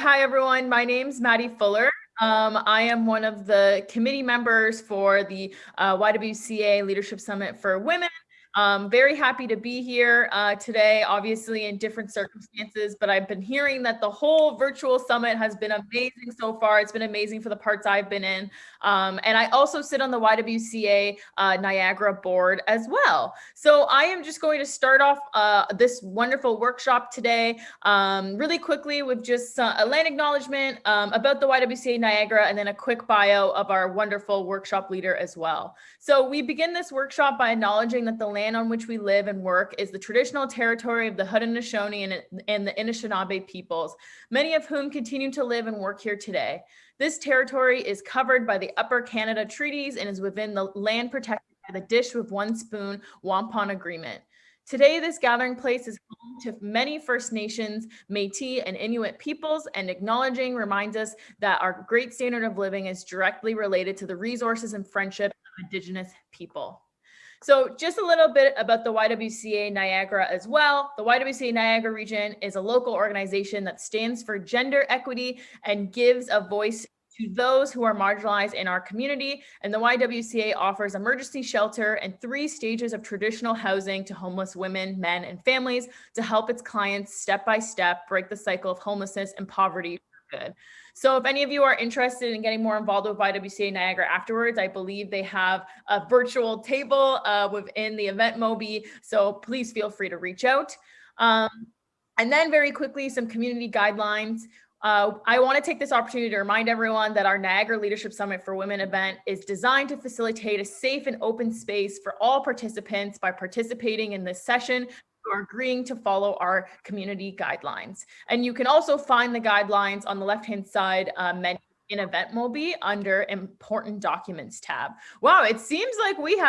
Hi, everyone. My name's Maddie Fuller. I am one of the committee members for the YWCA Leadership Summit for Women. Very happy to be here today, obviously in different circumstances, but I've been hearing that the whole virtual summit has been amazing so far. It's been amazing for the parts I've been in. And I also sit on the YWCA Niagara board as well. So I am just going to start off this wonderful workshop today really quickly with just a land acknowledgement about the YWCA Niagara and then a quick bio of our wonderful workshop leader as well. So we begin this workshop by acknowledging that the land on which we live and work is the traditional territory of the Haudenosaunee and the Anishinaabe peoples, many of whom continue to live and work here today. This territory is covered by the Upper Canada Treaties and is within the land protected by the Dish with One Spoon Wampum Agreement. Today, this gathering place is home to many First Nations, Métis, and Inuit peoples, and acknowledging reminds us that our great standard of living is directly related to the resources and friendship of Indigenous people. So just a little bit about the YWCA Niagara as well. The YWCA Niagara region is a local organization that stands for gender equity and gives a voice to those who are marginalized in our community. And the YWCA offers emergency shelter and 3 stages of traditional housing to homeless women, men, and families to help its clients step by step break the cycle of homelessness and poverty for good. So if any of you are interested in getting more involved with YWCA Niagara afterwards, I believe they have a virtual table within the event Mobi. So please feel free to reach out. And then very quickly, some community guidelines. I want to take this opportunity to remind everyone that our Niagara Leadership Summit for Women event is designed to facilitate a safe and open space for all participants by participating in this session or agreeing to follow our community guidelines. And you can also find the guidelines on the left-hand side menu in Event Mobi under Important Documents tab. Wow, it seems like we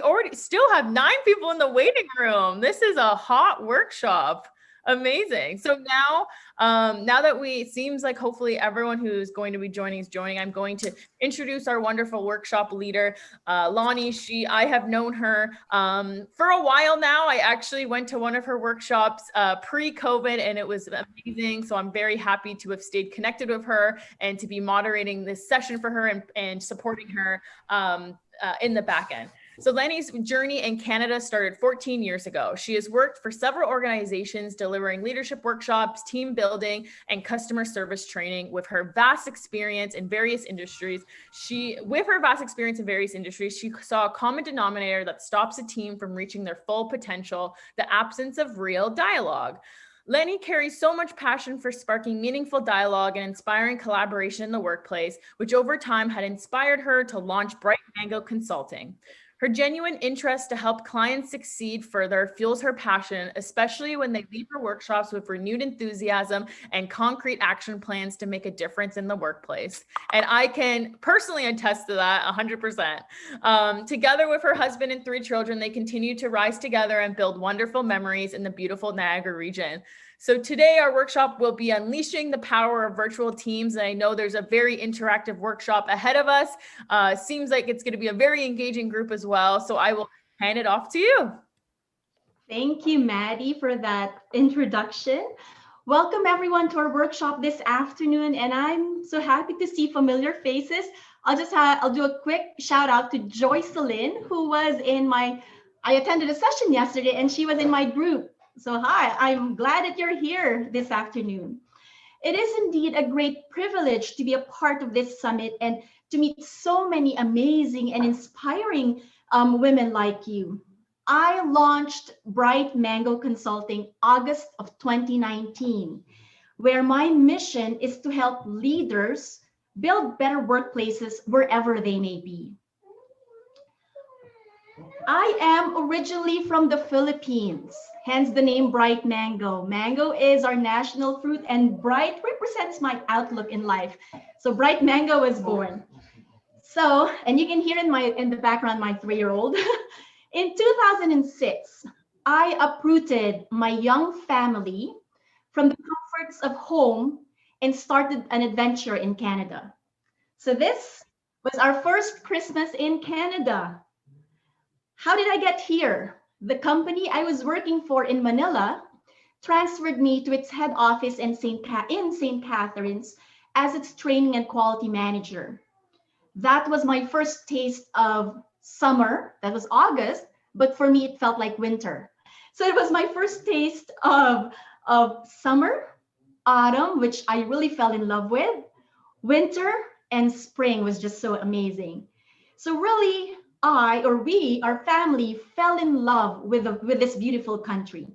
already still have 9 people in the waiting room. This is a hot workshop. Amazing. So now that it seems like hopefully everyone who's going to be joining is joining, I'm going to introduce our wonderful workshop leader, Lani. I have known her for a while now. I actually went to one of her workshops pre-COVID and it was amazing. So I'm very happy to have stayed connected with her and to be moderating this session for her and supporting her in the back end. So Lani's journey in Canada started 14 years ago. She has worked for several organizations delivering leadership workshops, team building, and customer service training. With her vast experience in various industries, she saw a common denominator that stops a team from reaching their full potential: the absence of real dialogue. Lani carries so much passion for sparking meaningful dialogue and inspiring collaboration in the workplace, which over time had inspired her to launch Bright Mango Consulting. Her genuine interest to help clients succeed further fuels her passion, especially when they leave her workshops with renewed enthusiasm and concrete action plans to make a difference in the workplace. And I can personally attest to that 100%. Together with her husband and 3 children, they continue to rise together and build wonderful memories in the beautiful Niagara region. So today our workshop will be unleashing the power of virtual teams. And I know there's a very interactive workshop ahead of us. Seems like it's going to be a very engaging group as well. So I will hand it off to you. Thank you, Maddie, for that introduction. Welcome everyone to our workshop this afternoon. And I'm so happy to see familiar faces. I'll do a quick shout out to Joycelyn, who was I attended a session yesterday and she was in my group. So hi, I'm glad that you're here this afternoon. It is indeed a great privilege to be a part of this summit and to meet so many amazing and inspiring women like you. I launched Bright Mango Consulting August of 2019, where my mission is to help leaders build better workplaces wherever they may be. I am originally from the Philippines, hence the name Bright Mango. Mango is our national fruit and bright represents my outlook in life. So Bright Mango was born. So, and you can hear in the background my 3-year-old. In 2006, I uprooted my young family from the comforts of home and started an adventure in Canada. So this was our first Christmas in Canada. How did I get here? The company I was working for in Manila transferred me to its head office in St. Catharines as its training and quality manager. That was my first taste of summer. That was August, but for me, it felt like winter. So it was my first taste of summer, autumn, which I really fell in love with. Winter and spring was just so amazing. So really, our family fell in love with this beautiful country.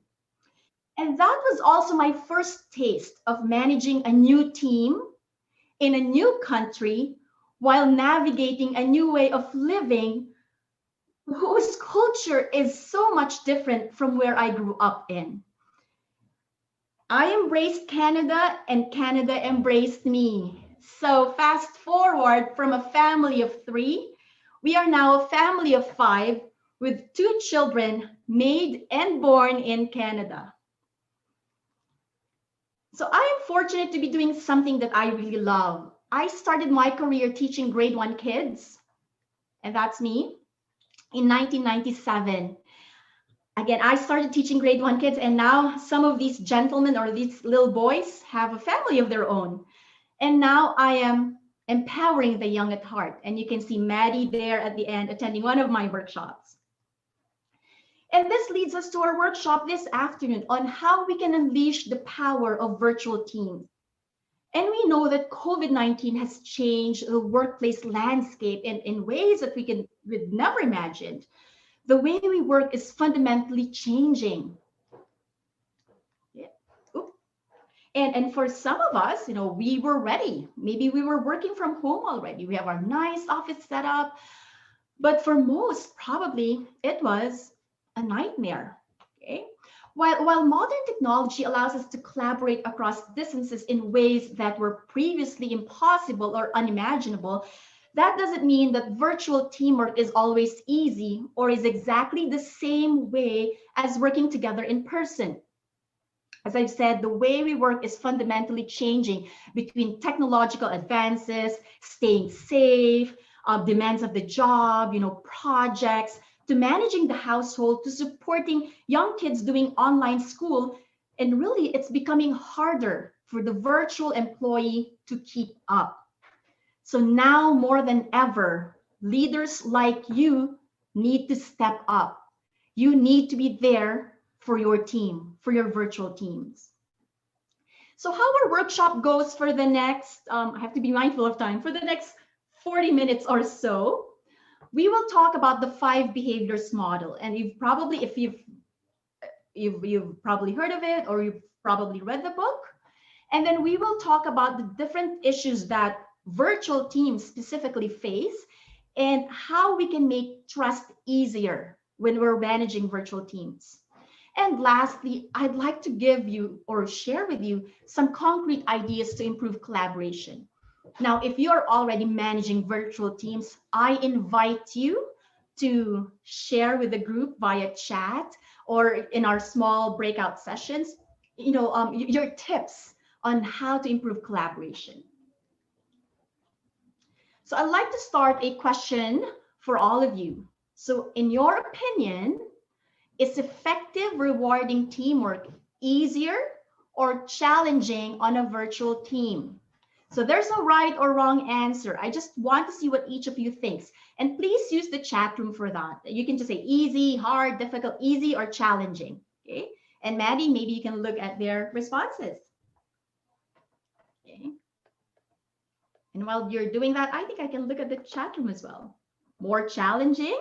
And that was also my first taste of managing a new team in a new country while navigating a new way of living whose culture is so much different from where I grew up in. I embraced Canada and Canada embraced me. So, fast forward from a family of three, we are now a family of five with two children made and born in Canada. So, I am fortunate to be doing something that I really love. I started my career teaching grade one kids, and that's me, in 1997. Again, I started teaching grade one kids, and now some of these gentlemen or these little boys have a family of their own. And now I am empowering the young at heart. And you can see Maddie there at the end attending one of my workshops. And this leads us to our workshop this afternoon on how we can unleash the power of virtual teams. And we know that COVID-19 has changed the workplace landscape in ways that we'd never imagined. The way we work is fundamentally changing. Yeah. And for some of us, we were ready. Maybe we were working from home already. We have our nice office set up. But for most, probably it was a nightmare. Okay. While modern technology allows us to collaborate across distances in ways that were previously impossible or unimaginable, that doesn't mean that virtual teamwork is always easy or is exactly the same way as working together in person. As I've said, the way we work is fundamentally changing between technological advances, staying safe, demands of the job, projects, to managing the household, to supporting young kids doing online school. And really, it's becoming harder for the virtual employee to keep up. So now more than ever, leaders like you need to step up. You need to be there for your team, for your virtual teams. So how our workshop goes for the next, I have to be mindful of time, for the next 40 minutes or so, we will talk about the 5 behaviors model. And you've probably, if you've probably heard of it or you've probably read the book. And then we will talk about the different issues that virtual teams specifically face and how we can make trust easier when we're managing virtual teams. And lastly, I'd like to give you or share with you some concrete ideas to improve collaboration. Now, if you're already managing virtual teams, I invite you to share with the group via chat or in our small breakout sessions, your tips on how to improve collaboration. So I'd like to start a question for all of you. So in your opinion, is effective, rewarding teamwork easier or challenging on a virtual team? So there's no right or wrong answer. I just want to see what each of you thinks. And please use the chat room for that. You can just say easy, hard, difficult, easy, or challenging. Okay. And Maddie, maybe you can look at their responses. Okay. And while you're doing that, I think I can look at the chat room as well. More challenging.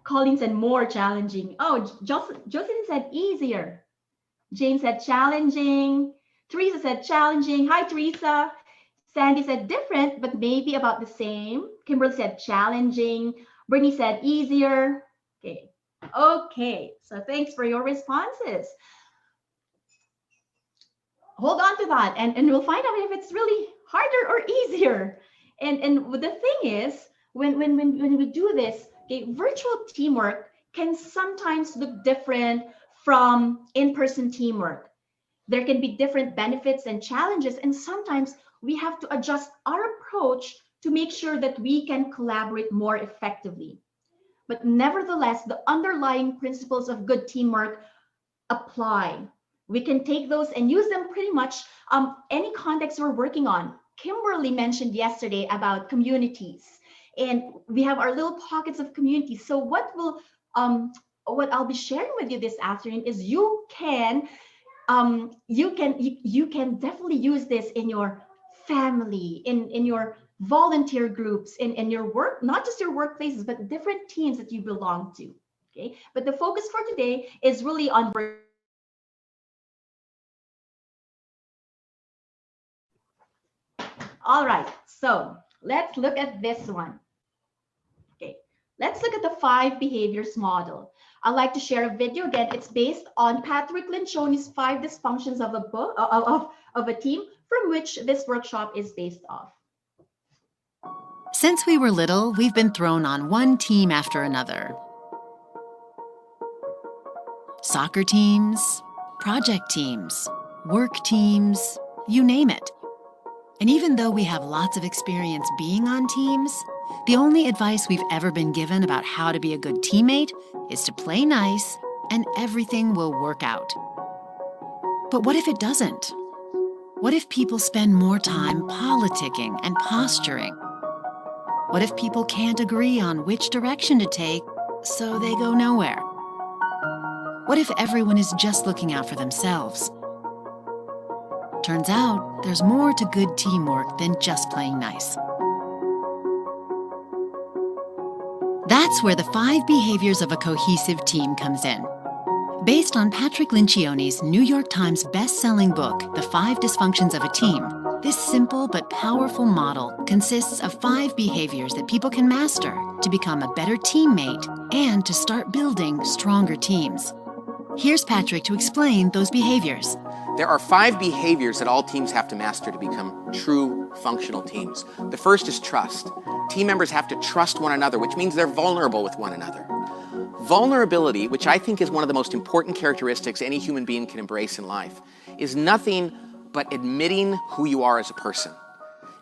Colleen said more challenging. Oh, Jocelyn said easier. Jane said challenging. Teresa said challenging. Hi, Teresa. Sandy said different, but maybe about the same. Kimberly said challenging. Brittany said easier. Okay. Okay. So thanks for your responses. Hold on to that, and we'll find out if it's really harder or easier. And the thing is, when we do this, okay, virtual teamwork can sometimes look different from in-person teamwork. There can be different benefits and challenges, and sometimes we have to adjust our approach to make sure that we can collaborate more effectively. But nevertheless, the underlying principles of good teamwork apply. We can take those and use them pretty much any context we're working on. Kimberly mentioned yesterday about communities, and we have our little pockets of communities. So what I'll be sharing with you this afternoon is you can definitely use this in your family, in your volunteer groups, in your work, not just your workplaces, but different teams that you belong to. Okay, but the focus for today is really on all right, so let's look at this one. Okay, let's look at the 5 behaviors model. I'd like to share a video. Again, it's based on Patrick Lencioni's 5 dysfunctions of a book of a team, from which this workshop is based off. Since we were little, we've been thrown on one team after another. Soccer teams, project teams, work teams, you name it. And even though we have lots of experience being on teams, the only advice we've ever been given about how to be a good teammate is to play nice and everything will work out. But what if it doesn't? What if people spend more time politicking and posturing? What if people can't agree on which direction to take, so they go nowhere? What if everyone is just looking out for themselves? Turns out, there's more to good teamwork than just playing nice. That's where the 5 behaviors of a cohesive team comes in. Based on Patrick Lencioni's New York Times best-selling book, The 5 Dysfunctions of a Team, this simple but powerful model consists of 5 behaviors that people can master to become a better teammate and to start building stronger teams. Here's Patrick to explain those behaviors. There are 5 behaviors that all teams have to master to become true functional teams. The first is trust. Team members have to trust one another, which means they're vulnerable with one another. Vulnerability, which I think is one of the most important characteristics any human being can embrace in life, is nothing but admitting who you are as a person.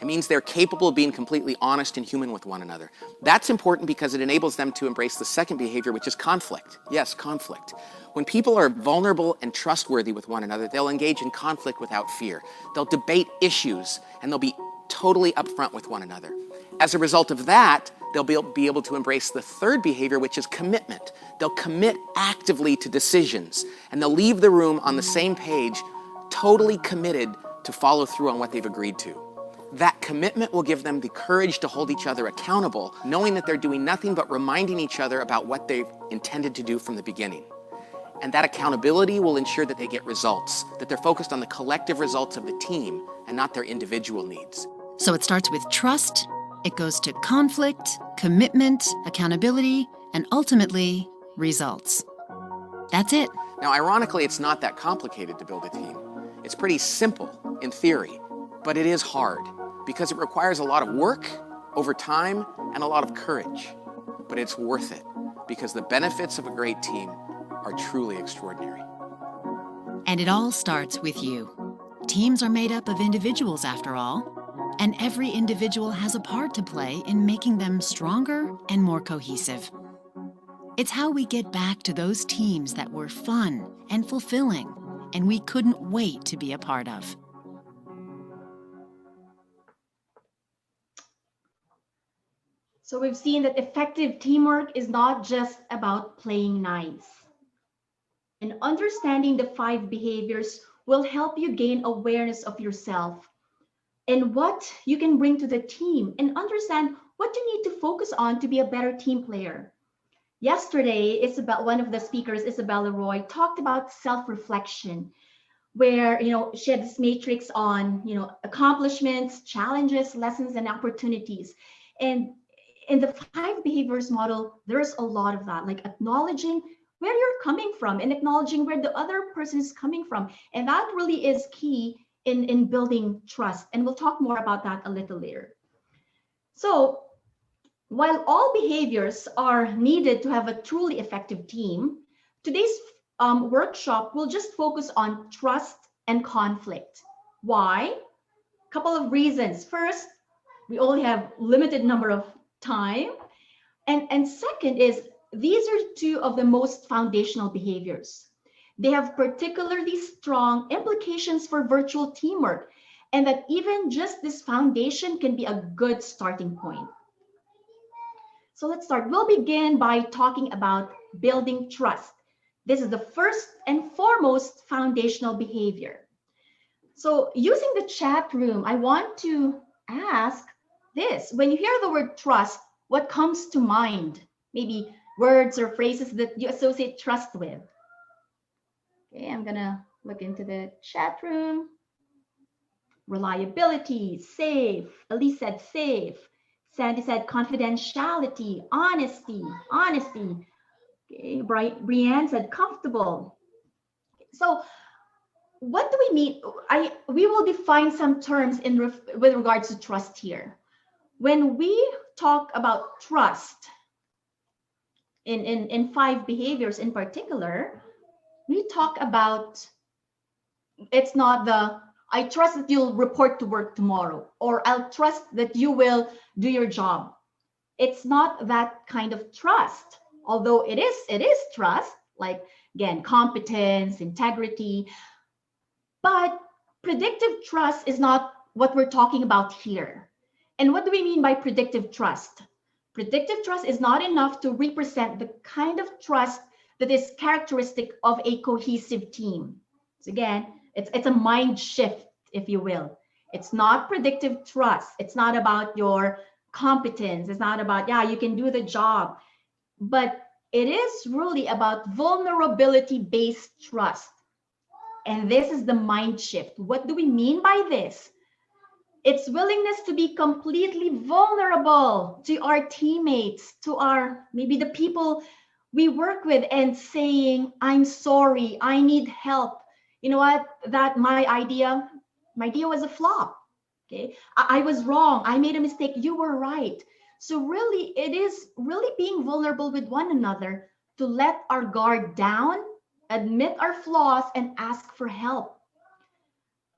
It means they're capable of being completely honest and human with one another. That's important because it enables them to embrace the second behavior, which is conflict. Yes, conflict. When people are vulnerable and trustworthy with one another, they'll engage in conflict without fear. They'll debate issues, and they'll be totally upfront with one another. As a result of that, they'll be able to embrace the third behavior, which is commitment. They'll commit actively to decisions, and they'll leave the room on the same page, totally committed to follow through on what they've agreed to. That commitment will give them the courage to hold each other accountable, knowing that they're doing nothing but reminding each other about what they've intended to do from the beginning. And that accountability will ensure that they get results, that they're focused on the collective results of the team and not their individual needs. So it starts with trust, it goes to conflict, commitment, accountability, and ultimately, results. That's it. Now, ironically, it's not that complicated to build a team. It's pretty simple in theory, but it is hard because it requires a lot of work over time and a lot of courage. But it's worth it because the benefits of a great team are truly extraordinary. And it all starts with you. Teams are made up of individuals after all, and every individual has a part to play in making them stronger and more cohesive. It's how we get back to those teams that were fun and fulfilling, and we couldn't wait to be a part of. So we've seen that effective teamwork is not just about playing nice. And understanding the 5 behaviors will help you gain awareness of yourself and what you can bring to the team and understand what you need to focus on to be a better team player. Yesterday, one of the speakers, Isabella Roy, talked about self-reflection, where she had this matrix on accomplishments, challenges, lessons, and opportunities. And in the 5 behaviors model, there's a lot of that, like acknowledging where you're coming from and acknowledging where the other person is coming from. And that really is key in building trust. And we'll talk more about that a little later. So while all behaviors are needed to have a truly effective team, today's workshop will just focus on trust and conflict. Why? A couple of reasons. First, we only have limited number of time. And second is, these are 2 of the most foundational behaviors. They have particularly strong implications for virtual teamwork, and that even just this foundation can be a good starting point. So let's start. We'll begin by talking about building trust. This is the first and foremost foundational behavior. So using the chat room, I want to ask this. When you hear the word trust, what comes to mind? Maybe words or phrases that you associate trust with. Okay, I'm gonna look into the chat room. Reliability, safe. Elise said safe. Sandy said confidentiality, honesty. Okay, Brianne said comfortable. So what do we mean? We will define some terms with regards to trust here. When we talk about trust in 5 behaviors in particular, we talk about, it's not the I trust that you'll report to work tomorrow, or I'll trust that you will do your job. It's not that kind of trust, although it is trust, like again, competence, integrity. But predictive trust is not what we're talking about here. And what do we mean by predictive trust? Predictive trust is not enough to represent the kind of trust that is characteristic of a cohesive team. So again, it's a mind shift, if you will. It's not predictive trust. It's not about your competence. It's not about, yeah, you can do the job. But it is really about vulnerability-based trust. And this is the mind shift. What do we mean by this? It's willingness to be completely vulnerable to our teammates, to maybe the people we work with, and saying, I'm sorry, I need help. You know what, my idea was a flop. Okay, I was wrong. I made a mistake. You were right. So really, it is really being vulnerable with one another to let our guard down, admit our flaws, and ask for help.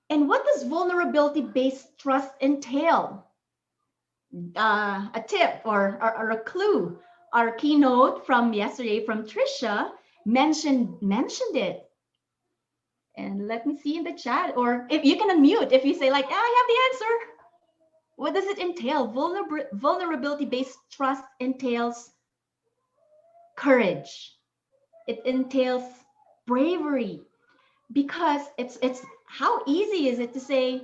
And what does vulnerability-based trust entail? A tip or a clue. Our keynote from yesterday from Trisha mentioned it. And let me see in the chat, or if you can unmute, if you say like, I have the answer. What does it entail? Vulnerability-based trust entails courage. It entails bravery, because it's how easy is it to say,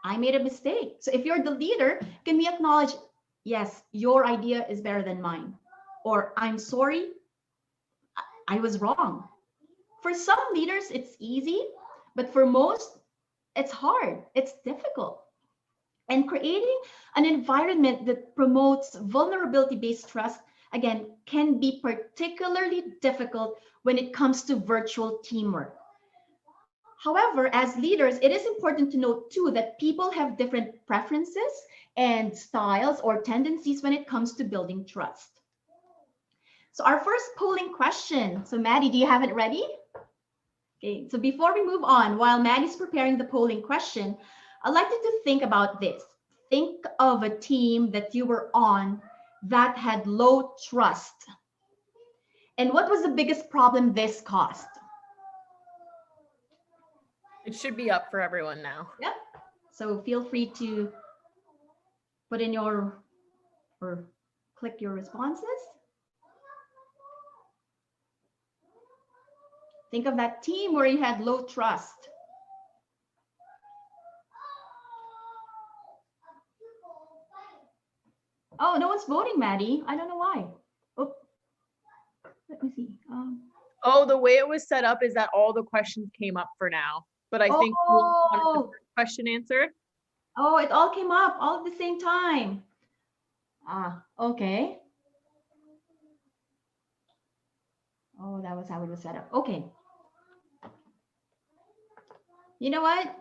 I made a mistake. So if you're the leader, can we acknowledge, yes, your idea is better than mine, or I'm sorry, I was wrong. For some leaders, it's easy, but for most, it's hard, it's difficult. And creating an environment that promotes vulnerability-based trust, again, can be particularly difficult when it comes to virtual teamwork. However, as leaders, it is important to note too that people have different preferences and styles or tendencies when it comes to building trust. So our first polling question. So Maddie, do you have it ready? Okay, so before we move on, while Maddie's preparing the polling question, I'd like you to think about this. Think of a team that you were on that had low trust. And what was the biggest problem this caused? It should be up for everyone now. Yep. So feel free to put in or click your responses. Think of that team where you had low trust. Oh, no one's voting, Maddie. I don't know why. Oh, let me see. Oh, the way it was set up is that all the questions came up for now. But I think we wanted the first question answered. Oh, it all came up all at the same time. Okay. Oh, that was how it was set up. Okay. You know what?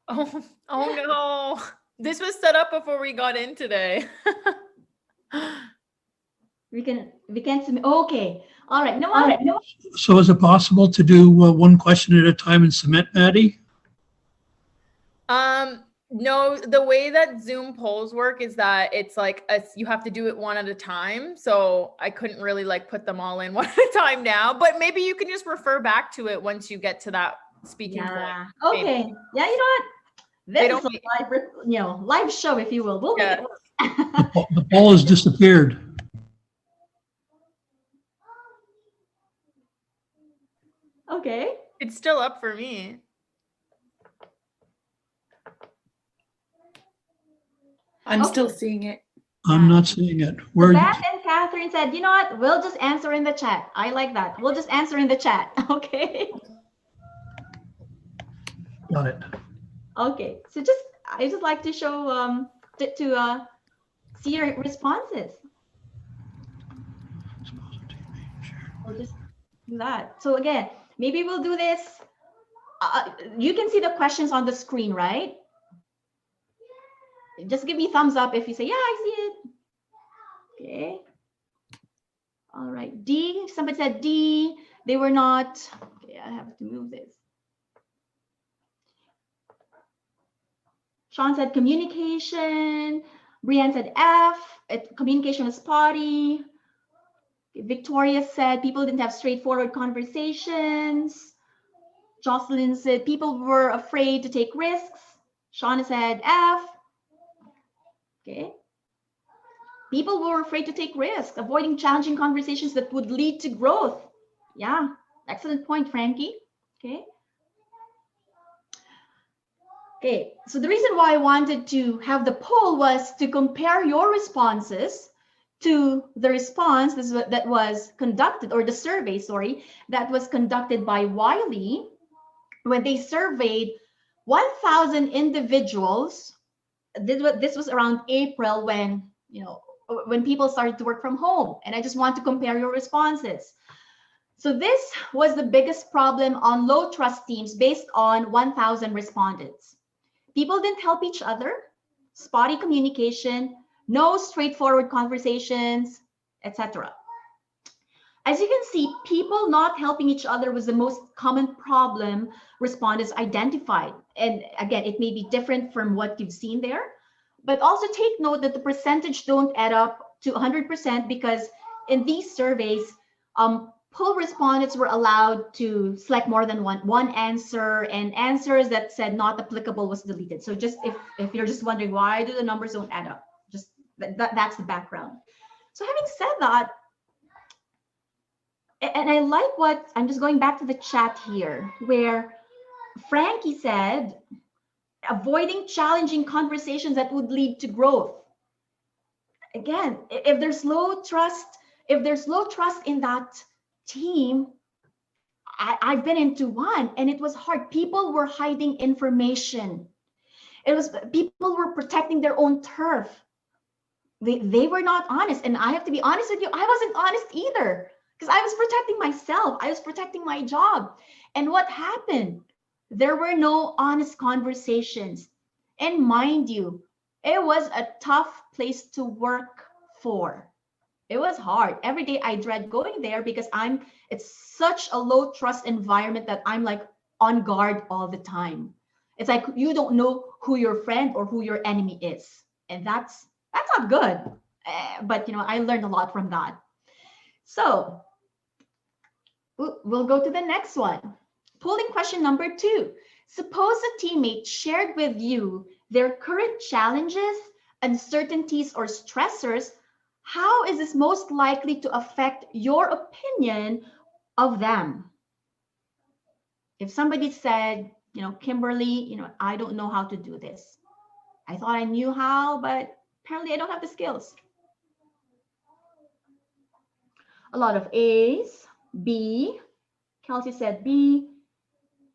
Oh no. This was set up before we got in today. We can't submit. Okay. All right. No. So is it possible to do one question at a time and submit, Maddie? No, the way that Zoom polls work is that it's like you have to do it one at a time. So I couldn't really like put them all in one at a time now, but maybe you can just refer back to it once you get to that speaking point. Okay. Maybe. Yeah, you know what? They This is don't a live show, if you will. We'll make it work. The poll has disappeared. Okay. It's still up for me. I'm still seeing it. I'm not seeing it. Where? Beth and Catherine said, you know what? We'll just answer in the chat. I like that. We'll just answer in the chat. Okay. Got it. Okay. So I just like to show to see your responses. We'll just do that. So again, maybe we'll do this. You can see the questions on the screen, right? Just give me thumbs up if you say, yeah, I see it. Okay. All right. D, somebody said D, they were not. Okay, I have to move this. Sean said communication. Brianne said F, communication was spotty. Victoria said people didn't have straightforward conversations. Jocelyn said people were afraid to take risks. Shauna said F. Okay. People were afraid to take risks, avoiding challenging conversations that would lead to growth. Yeah, excellent point, Frankie. Okay. Okay, so the reason why I wanted to have the poll was to compare your responses to the response that was conducted, or the survey, sorry, that was conducted by Wiley when they surveyed 1,000 individuals. This was around April when, when people started to work from home, and I just want to compare your responses. So this was the biggest problem on low trust teams based on 1,000 respondents. People didn't help each other, spotty communication, no straightforward conversations, etc. As you can see, people not helping each other was the most common problem respondents identified. And again, it may be different from what you've seen there, but also take note that the percentage don't add up to 100% because in these surveys, poll respondents were allowed to select more than one answer, and answers that said not applicable was deleted. So just if you're just wondering why do the numbers don't add up, just that's the background. So having said that, and I like what, I'm just going back to the chat here, where Frankie said, avoiding challenging conversations that would lead to growth. Again, if there's low trust in that team, I've been into one and it was hard. People were hiding information. People were protecting their own turf. They were not honest. And I have to be honest with you, I wasn't honest either, because I was protecting myself. I was protecting my job. And what happened? There were no honest conversations. And mind you, it was a tough place to work for. It was hard. Every day I dread going there because it's such a low trust environment that I'm like on guard all the time. It's like you don't know who your friend or who your enemy is. And that's not good. But I learned a lot from that. So we'll go to the next one. Polling question number 2. Suppose a teammate shared with you their current challenges, uncertainties, or stressors. How is this most likely to affect your opinion of them? If somebody said, Kimberly, I don't know how to do this. I thought I knew how, but apparently I don't have the skills. A lot of A's. B. Kelsey said B.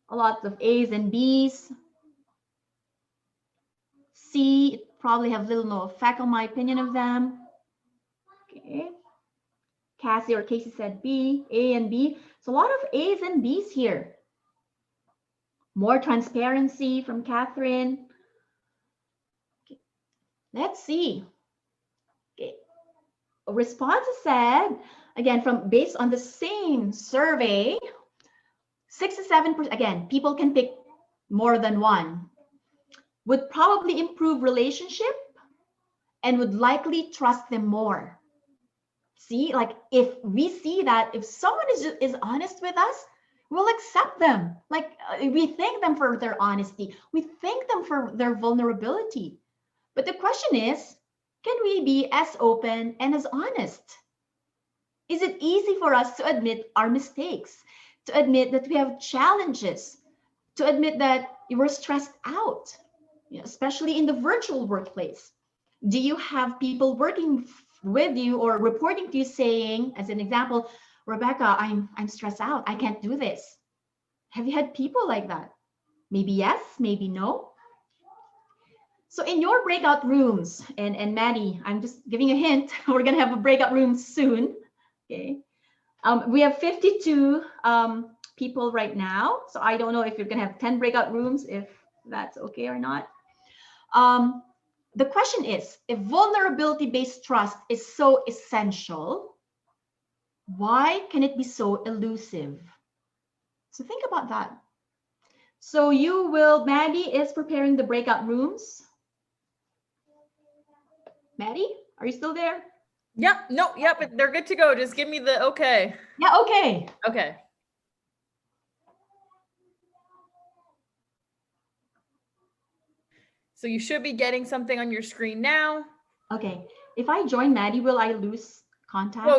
A lot of A's and B's. C. It probably have little no effect on my opinion of them. Okay. Cassie or Casey said B, A and B. So a lot of A's and B's here. More transparency from Catherine. Okay. Let's see. Okay. Responses said, again, based on the same survey, 67%, again, people can pick more than one. would probably improve relationship and would likely trust them more. See, like if we see that if someone is honest with us, we'll accept them. Like we thank them for their honesty. We thank them for their vulnerability. But the question is, can we be as open and as honest? Is it easy for us to admit our mistakes, to admit that we have challenges, to admit that we're stressed out, especially in the virtual workplace? Do you have people working with you or reporting to you saying, as an example, Rebecca, I'm stressed out. I can't do this. Have you had people like that? Maybe yes, maybe no. So in your breakout rooms, and Maddie, I'm just giving a hint, we're gonna have a breakout room soon. Okay. We have 52 people right now. So I don't know if you're gonna have 10 breakout rooms, if that's okay or not. The question is, if vulnerability-based trust is so essential, why can it be so elusive? So think about that. So Maddie is preparing the breakout rooms. Maddie, are you still there? Yep. No. Yep. They're good to go. Just give me the okay. Yeah. Okay. Okay. So you should be getting something on your screen now. Okay. If I join Maddie, will I lose contact? No,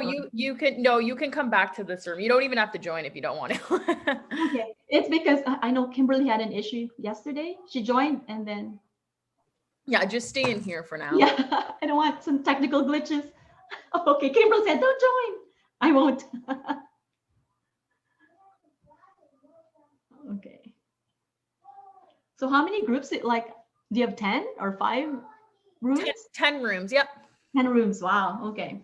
you can come back to this room. You don't even have to join if you don't want to. Okay. It's because I know Kimberly had an issue yesterday. She joined and then. Yeah, just stay in here for now. Yeah, I don't want some technical glitches. Okay, Kimberly said, don't join. I won't. Okay. So how many groups, do you have 10 or 5 rooms? 10 rooms, yep. 10 rooms, wow, okay.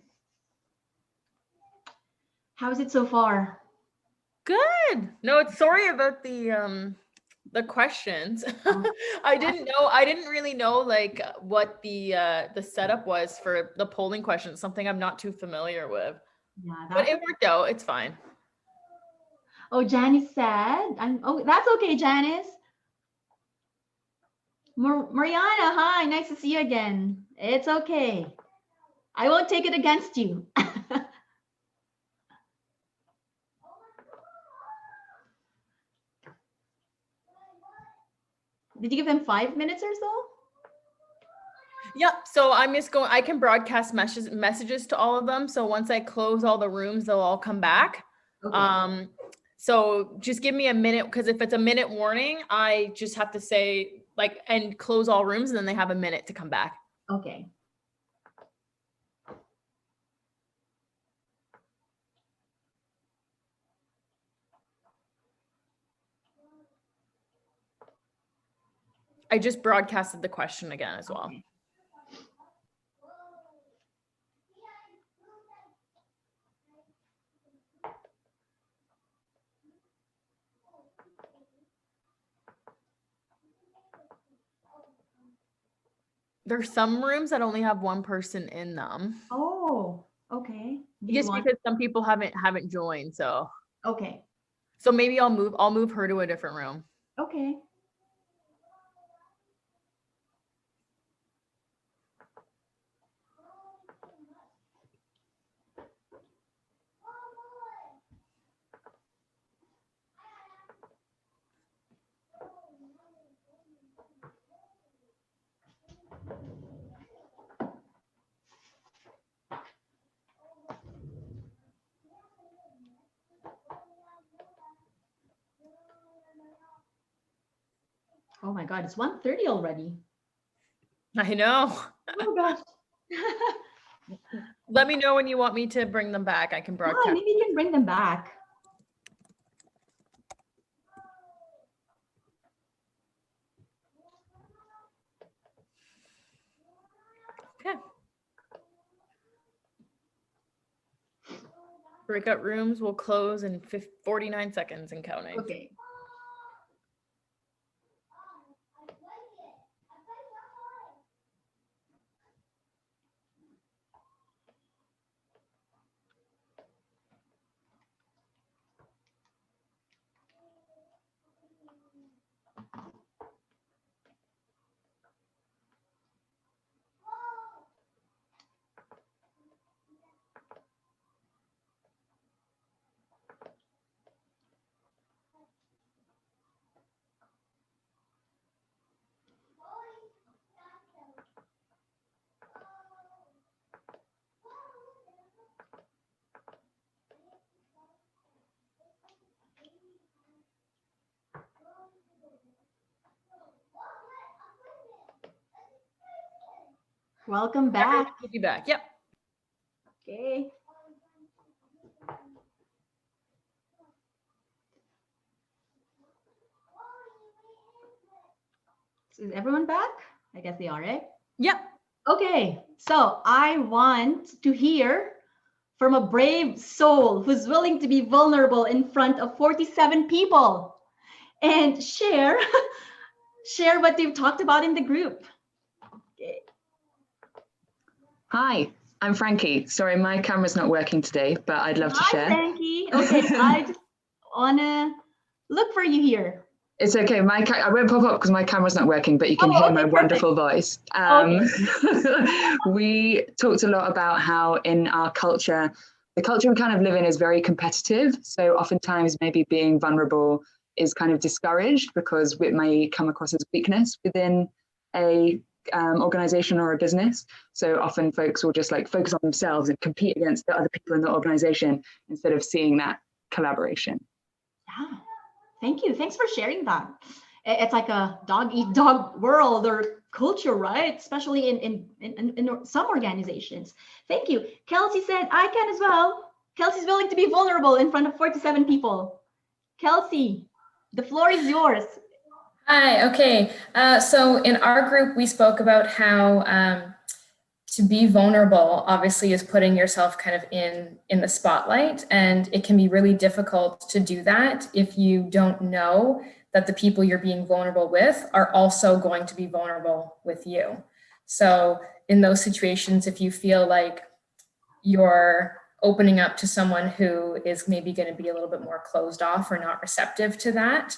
How is it so far? Good. No, sorry about the questions. I didn't really know like what the setup was for the polling questions, something I'm not too familiar with. Yeah, but it worked out. It's fine. Oh, Janice said, oh, that's okay, Janice. Mariana, hi, nice to see you again. It's okay. I won't take it against you. Did you give them 5 minutes or so? Yep. So I'm just going, I can broadcast messages to all of them. So once I close all the rooms, they'll all come back. Okay. So just give me a minute, because if it's a minute warning, I just have to say and close all rooms, and then they have a minute to come back. Okay. I just broadcasted the question again as well. Okay. There's some rooms that only have one person in them. Oh, okay. Just because some people haven't joined, so. Okay. So maybe I'll move her to a different room. Okay. Oh my God, it's 1:30 already. I know. Oh gosh. Let me know when you want me to bring them back. I can broadcast. Oh, maybe you can bring them back. Okay. Breakout rooms will close in 49 seconds and counting. Okay. Welcome back. We'll be back. Yep. Okay. Is everyone back? I guess they are, right? Yep. Okay, so I want to hear from a brave soul who's willing to be vulnerable in front of 47 people and share what they've talked about in the group. Okay. Hi, I'm Frankie. Sorry, my camera's not working today, but I'd love to Hi, share. Frankie. Okay, I just wanna look for you here. It's okay. I won't pop up because my camera's not working, but you can hear my wonderful voice. We talked a lot about how in our culture, the culture we kind of live in is very competitive. So oftentimes maybe being vulnerable is kind of discouraged because it may come across as weakness within a organization or a business. So often folks will just like focus on themselves and compete against the other people in the organization instead of seeing that collaboration. Yeah. Thank you. Thanks for sharing that. It's like a dog eat dog world or culture, right? Especially in some organizations. Thank you. Kelsey said, I can as well. Kelsey's willing to be vulnerable in front of 47 people. Kelsey, the floor is yours. Hi, okay. So in our group, we spoke about how to be vulnerable obviously is putting yourself kind of in the spotlight, and it can be really difficult to do that if you don't know that the people you're being vulnerable with are also going to be vulnerable with you. So in those situations, if you feel like you're opening up to someone who is maybe going to be a little bit more closed off or not receptive to that,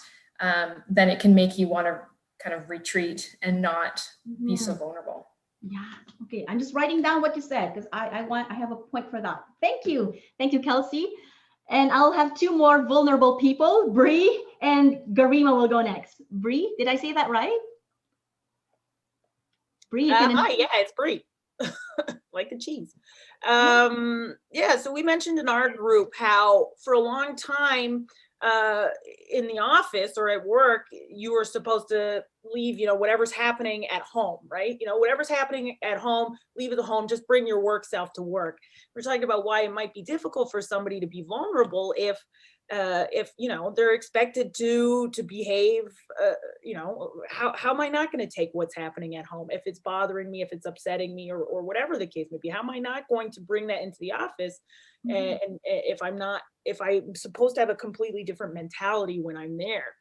then it can make you want to kind of retreat and not be so vulnerable. Yeah. Okay. I'm just writing down what you said because I have a point for that. Thank you. Thank you, Kelsey. And I'll have two more vulnerable people. Bree and Garima will go next. Bree, did I say that right? Bree, Hi, yeah, it's Bree. Like the cheese. Yeah, so we mentioned in our group how for a long time in the office or at work, you were supposed to leave, whatever's happening at home, right? Whatever's happening at home, leave it at home, just bring your work self to work. We're talking about why it might be difficult for somebody to be vulnerable if they're expected to behave, how am I not going to take what's happening at home? If it's bothering me, if it's upsetting me, or whatever the case may be, how am I not going to bring that into the office? And if I'm supposed to have a completely different mentality when I'm there.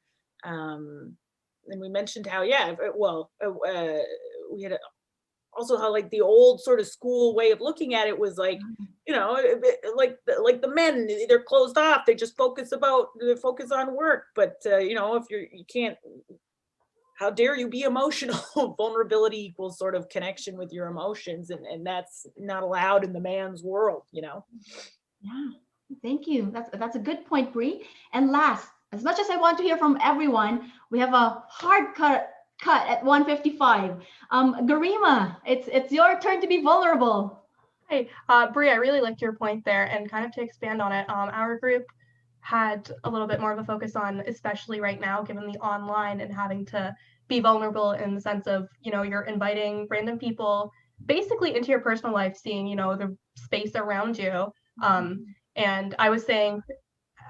And we mentioned how, we had also how like the old sort of school way of looking at it was like, like the men, they're closed off. They just focus on work. But if you can't, how dare you be emotional? Vulnerability equals sort of connection with your emotions, and that's not allowed in the man's world. Yeah. Thank you. That's a good point, Bree. And last, as much as I want to hear from everyone, we have a hard cut at 1:55. Garima, it's your turn to be vulnerable. Hey, Bree, I really liked your point there, and kind of to expand on it, our group had a little bit more of a focus on, especially right now, given the online and having to be vulnerable in the sense of, you're inviting random people basically into your personal life, seeing, the space around you. And I was saying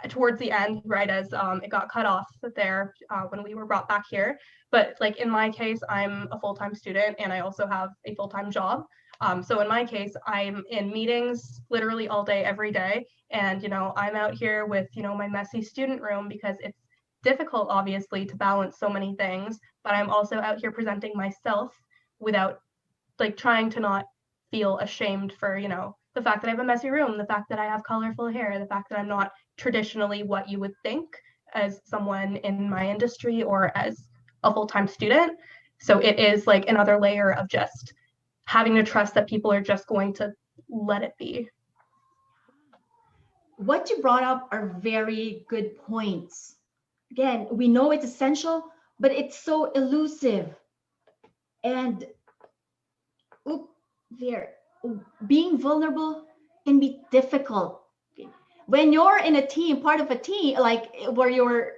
towards the end, right, as it got cut off there when we were brought back here. But like in my case, I'm a full-time student and I also have a full-time job. So in my case, I'm in meetings literally all day, every day. And, I'm out here with, my messy student room because it's difficult, obviously, to balance so many things. But I'm also out here presenting myself without like trying to not feel ashamed for, the fact that I have a messy room, the fact that I have colorful hair, the fact that I'm not traditionally what you would think as someone in my industry or as a full-time student. So it is like another layer of just having to trust that people are just going to let it be. What you brought up are very good points. Again, we know it's essential, but it's so elusive. And being vulnerable can be difficult. When you're in a team, part of a team, like where you're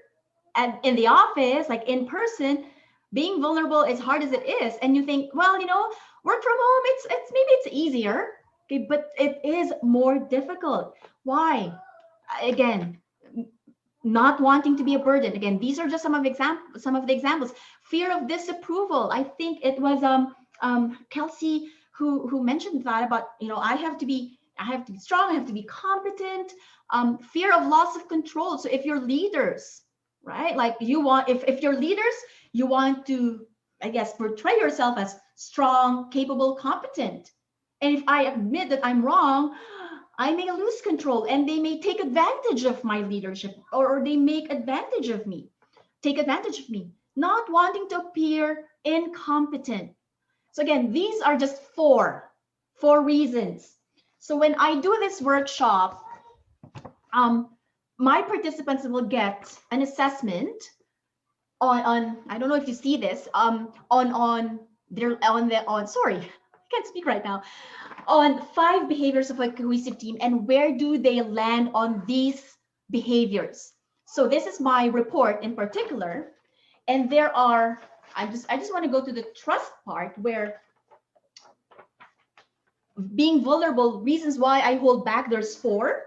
in the office, like in person, being vulnerable as hard as it is, and you think, well, Work from home, it's maybe it's easier, okay, but it is more difficult. Why? Again, not wanting to be a burden. Again, these are just some of the examples. Fear of disapproval. I think it was Kelsey who mentioned that about, I have to be strong, I have to be competent. Fear of loss of control. So if you're leaders, right, like if you're leaders, you want to, I guess, portray yourself as strong, capable, competent. And if I admit that I'm wrong, I may lose control and they may take advantage of my leadership, or they take advantage of me, not wanting to appear incompetent. So again, these are just four reasons. So when I do this workshop, my participants will get an assessment on I don't know if you see this, sorry, I can't speak right now, on 5 behaviors of a cohesive team and where do they land on these behaviors. So this is my report in particular, and there are, I just want to go to the trust part, where being vulnerable, reasons why I hold back, there's 4,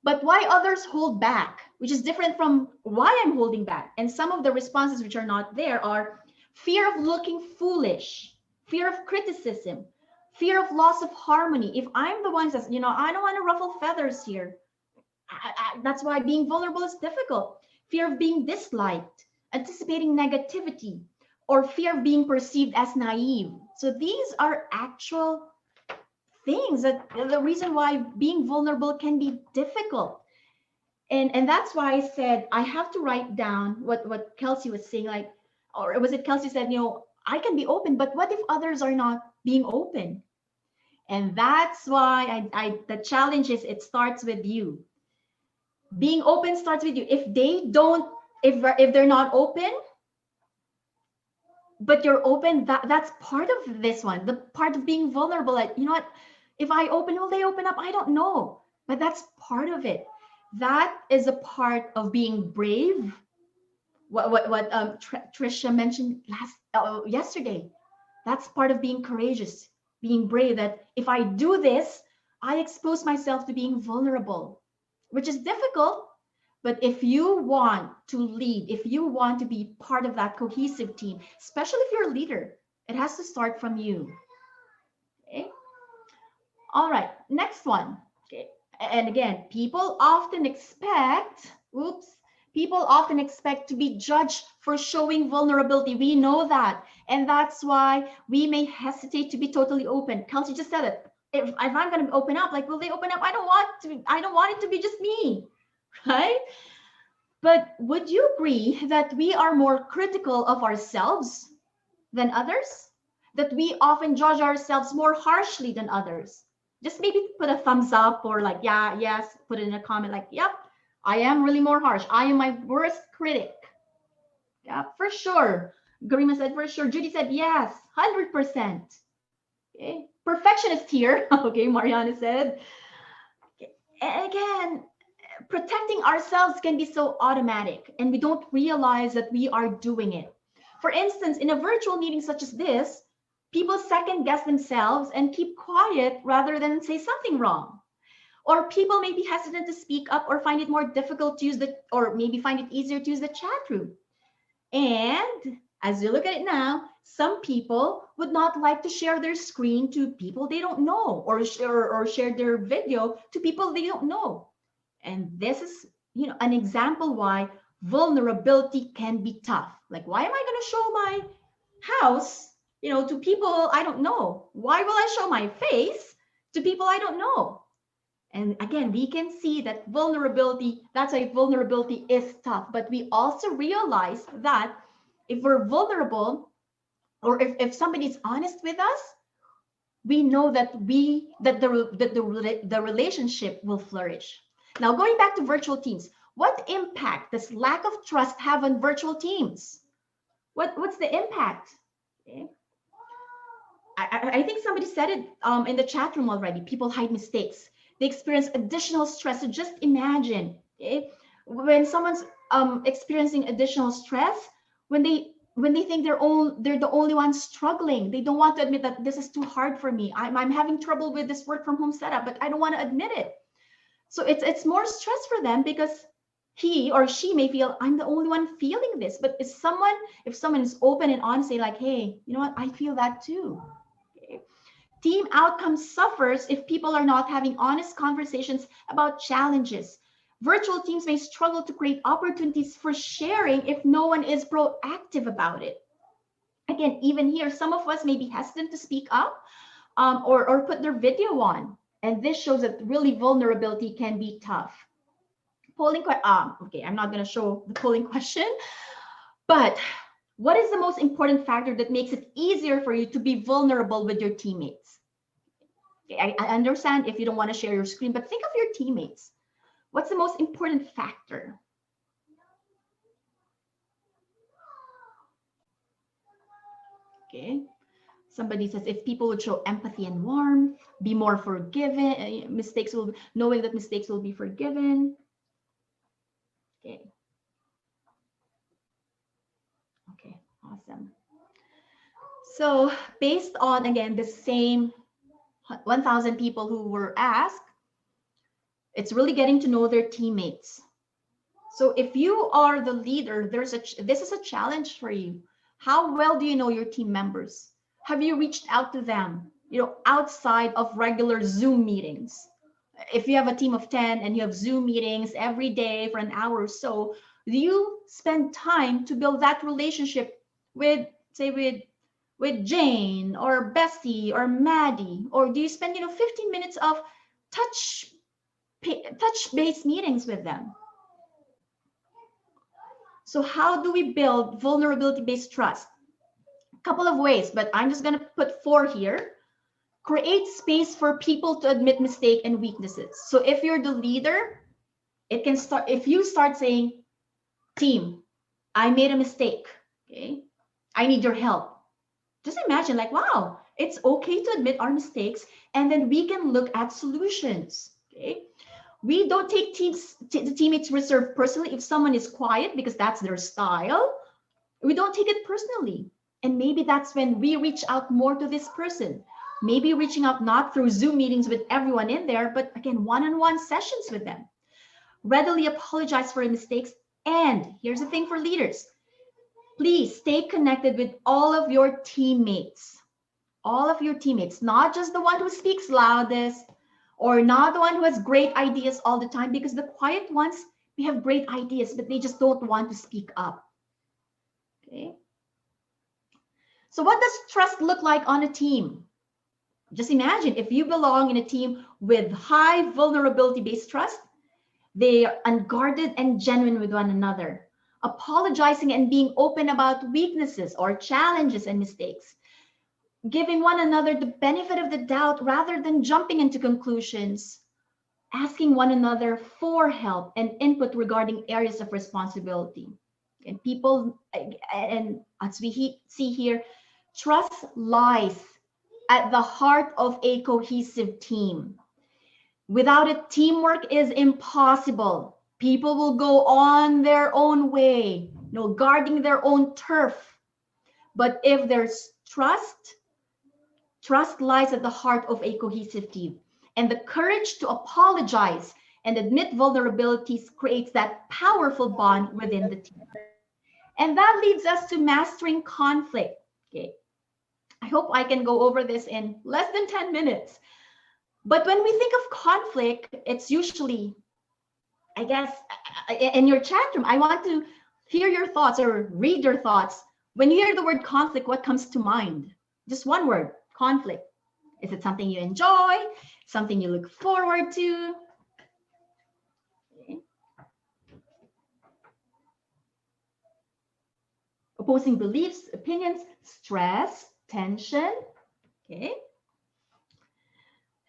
but why others hold back, which is different from why I'm holding back. And some of the responses which are not there are fear of looking foolish, fear of criticism, fear of loss of harmony. If I'm the one that's, I don't want to ruffle feathers here. That's why being vulnerable is difficult. Fear of being disliked, anticipating negativity, or fear of being perceived as naive. So these are actual things that the reason why being vulnerable can be difficult. And that's why I said I have to write down what Kelsey was saying, like, or was it Kelsey said, I can be open, but what if others are not being open? And that's why the challenge is, it starts with you. Being open starts with you. If they don't, if they're not open, but you're open, that's part of this one, the part of being vulnerable. Like, you know what, if I open, will they open up? I don't know, but that's part of it. That is a part of being brave. What Trisha mentioned yesterday. That's part of being courageous, being brave, that if I do this, I expose myself to being vulnerable, which is difficult. But if you want to lead, if you want to be part of that cohesive team, especially if you're a leader, it has to start from you. Okay. All right, next one. Okay. And again, people often expect to be judged for showing vulnerability. We know that. And that's why we may hesitate to be totally open. Kelsey just said it. If I'm going to open up, like, will they open up? I don't want it to be just me, right? But would you agree that we are more critical of ourselves than others? That we often judge ourselves more harshly than others? Just maybe put a thumbs up, or like, yeah, yes, put it in a comment like, yep, I am really more harsh. I am my worst critic. Yeah, for sure. Garima said, for sure. Judy said, yes, 100%. Okay. Perfectionist here. Okay, Mariana said. Okay. Again, protecting ourselves can be so automatic, and we don't realize that we are doing it. For instance, in a virtual meeting such as this, people second guess themselves and keep quiet rather than say something wrong. Or people may be hesitant to speak up, or find it more difficult to use or maybe find it easier to use the chat room. And as you look at it now, some people would not like to share their screen to people they don't know, or share their video to people they don't know. And this is, an example why vulnerability can be tough. Like, why am I going to show my house, to people I don't know? Why will I show my face to people I don't know? And again, we can see that that's why vulnerability is tough. But we also realize that if we're vulnerable, or if somebody's honest with us, we know that the relationship will flourish. Now, going back to virtual teams, what impact does lack of trust have on virtual teams? What's the impact? Okay. I think somebody said it in the chat room already. People hide mistakes. They experience additional stress. So just imagine, okay, when someone's experiencing additional stress, when they when they think they're the only ones struggling. They don't want to admit that this is too hard for me. I'm having trouble with this work from home setup, but I don't want to admit it. So it's more stress for them because he or she may feel I'm the only one feeling this. But if someone is open and honest, say like, hey, you know what, I feel that too. Okay. Team outcome suffers if people are not having honest conversations about challenges. Virtual teams may struggle to create opportunities for sharing if no one is proactive about it. Again, even here, some of us may be hesitant to speak up or put their video on. And this shows that really vulnerability can be tough. Okay, I'm not going to show the polling question, but what is the most important factor that makes it easier for you to be vulnerable with your teammates? Okay, I understand if you don't want to share your screen, but think of your teammates. What's the most important factor? Okay. Somebody says if people would show empathy and warmth, be more forgiving, knowing that mistakes will be forgiven. Okay. Okay, awesome. So based on, again, the same 1,000 people who were asked, it's really getting to know their teammates. So if you are the leader, this is a challenge for you. How well do you know your team members? Have you reached out to them, outside of regular Zoom meetings? If you have a team of 10 and you have Zoom meetings every day for an hour or so, do you spend time to build that relationship with, say, with Jane or Bessie or Maddie? Or do you spend, 15 minutes of touch-based meetings with them? So how do we build vulnerability-based trust? A couple of ways, but I'm just going to put 4 here. Create space for people to admit mistake and weaknesses. So if you're the leader, it can start if you start saying, team, I made a mistake. Okay, I need your help. Just imagine, like, wow, it's okay to admit our mistakes, and then we can look at solutions. Okay, we don't take the teammates reserve personally. If someone is quiet because that's their style, we don't take it personally. And maybe that's when we reach out more to this person. Maybe reaching out not through Zoom meetings with everyone in there, but again, one-on-one sessions with them. Readily apologize for your mistakes. And here's the thing for leaders. Please stay connected with all of your teammates. All of your teammates, not just the one who speaks loudest or not the one who has great ideas all the time, because the quiet ones, we have great ideas, but they just don't want to speak up. Okay. So what does trust look like on a team? Just imagine if you belong in a team with high vulnerability-based trust, they are unguarded and genuine with one another, apologizing and being open about weaknesses or challenges and mistakes, giving one another the benefit of the doubt rather than jumping into conclusions, asking one another for help and input regarding areas of responsibility. And as we see here, trust lies at the heart of a cohesive team. Without it, teamwork is impossible. People will go on their own way, guarding their own turf. But if there's trust lies at the heart of a cohesive team. And the courage to apologize and admit vulnerabilities creates that powerful bond within the team. And that leads us to mastering conflict. Okay. I hope I can go over this in less than 10 minutes. But when we think of conflict, it's usually, I guess, in your chat room, I want to hear your thoughts or read your thoughts. When you hear the word conflict, what comes to mind? Just one word, conflict. Is it something you enjoy? Something you look forward to? Okay. Opposing beliefs, opinions, stress, tension. Okay.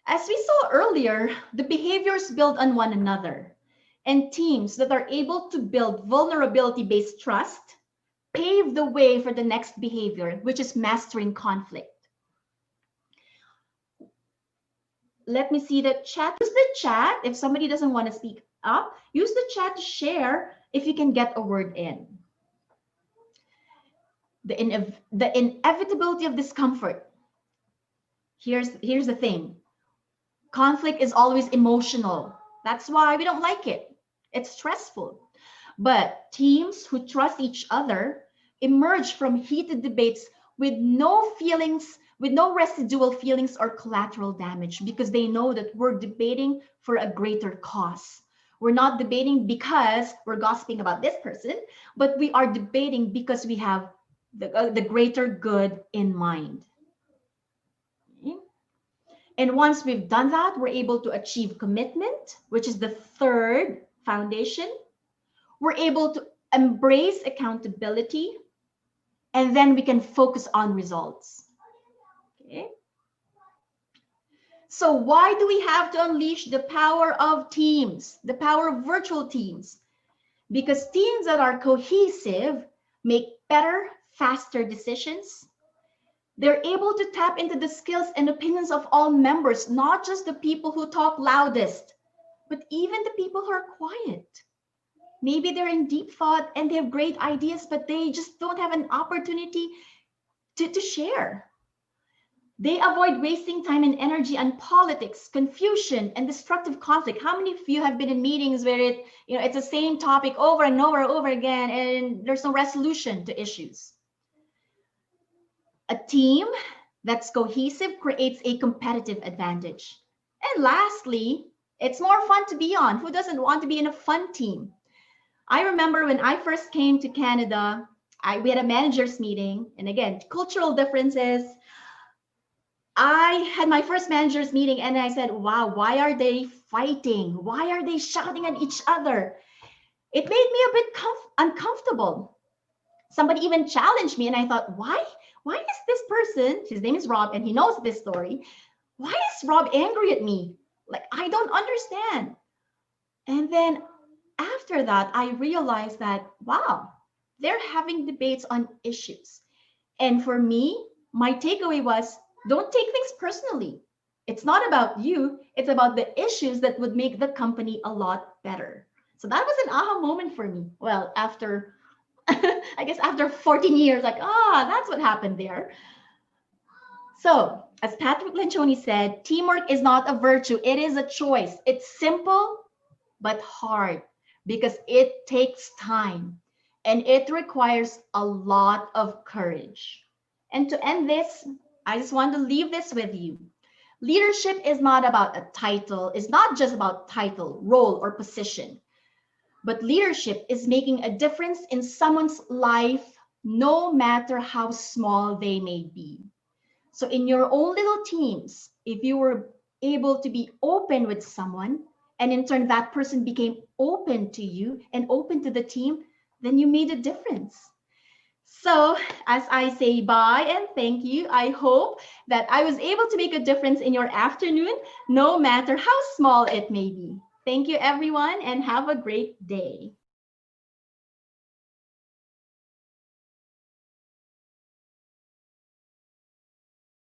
As we saw earlier, the behaviors build on one another, and teams that are able to build vulnerability-based trust pave the way for the next behavior, which is mastering conflict. Let me see the chat. Use the chat. If somebody doesn't want to speak up, use the chat to share if you can get a word in. the inevitability of discomfort. Here's the thing. Conflict is always emotional. That's why we don't like it. It's stressful. But teams who trust each other emerge from heated debates with no feelings, with no residual feelings or collateral damage, because they know that we're debating for a greater cause. We're not debating because we're gossiping about this person, but we are debating because we have the greater good in mind. Okay? And once we've done that, we're able to achieve commitment, which is the third foundation. We're able to embrace accountability, and then we can focus on results. Okay. So why do we have to unleash the power of teams, the power of virtual teams? Because teams that are cohesive make better, faster decisions. They're able to tap into the skills and opinions of all members, not just the people who talk loudest, but even the people who are quiet. Maybe they're in deep thought and they have great ideas, but they just don't have an opportunity to share. They avoid wasting time and energy on politics, confusion, and destructive conflict. How many of you have been in meetings where it's the same topic over and over and over again, and there's no resolution to issues? A team that's cohesive creates a competitive advantage. And lastly, it's more fun to be on. Who doesn't want to be in a fun team? I remember when I first came to Canada, we had a managers meeting, and again, cultural differences. I had my first managers meeting and I said, wow, why are they fighting? Why are they shouting at each other? It made me a bit uncomfortable. Somebody even challenged me and I thought, why is this person, his name is Rob and he knows this story, why is Rob angry at me? Like, I don't understand. And then after that, I realized that, wow, they're having debates on issues. And for me, my takeaway was, don't take things personally. It's not about you. It's about the issues that would make the company a lot better. So that was an aha moment for me. Well, after, I guess after 14 years, like, that's what happened there. So as Patrick Lencioni said, teamwork is not a virtue. It is a choice. It's simple, but hard because it takes time and it requires a lot of courage. And to end this, I just want to leave this with you. Leadership is not about a title. It's not just about title, role, or position. But leadership is making a difference in someone's life, no matter how small they may be. So in your own little teams, if you were able to be open with someone, and in turn that person became open to you and open to the team, then you made a difference. So as I say bye and thank you, I hope that I was able to make a difference in your afternoon, no matter how small it may be. Thank you, everyone, and have a great day.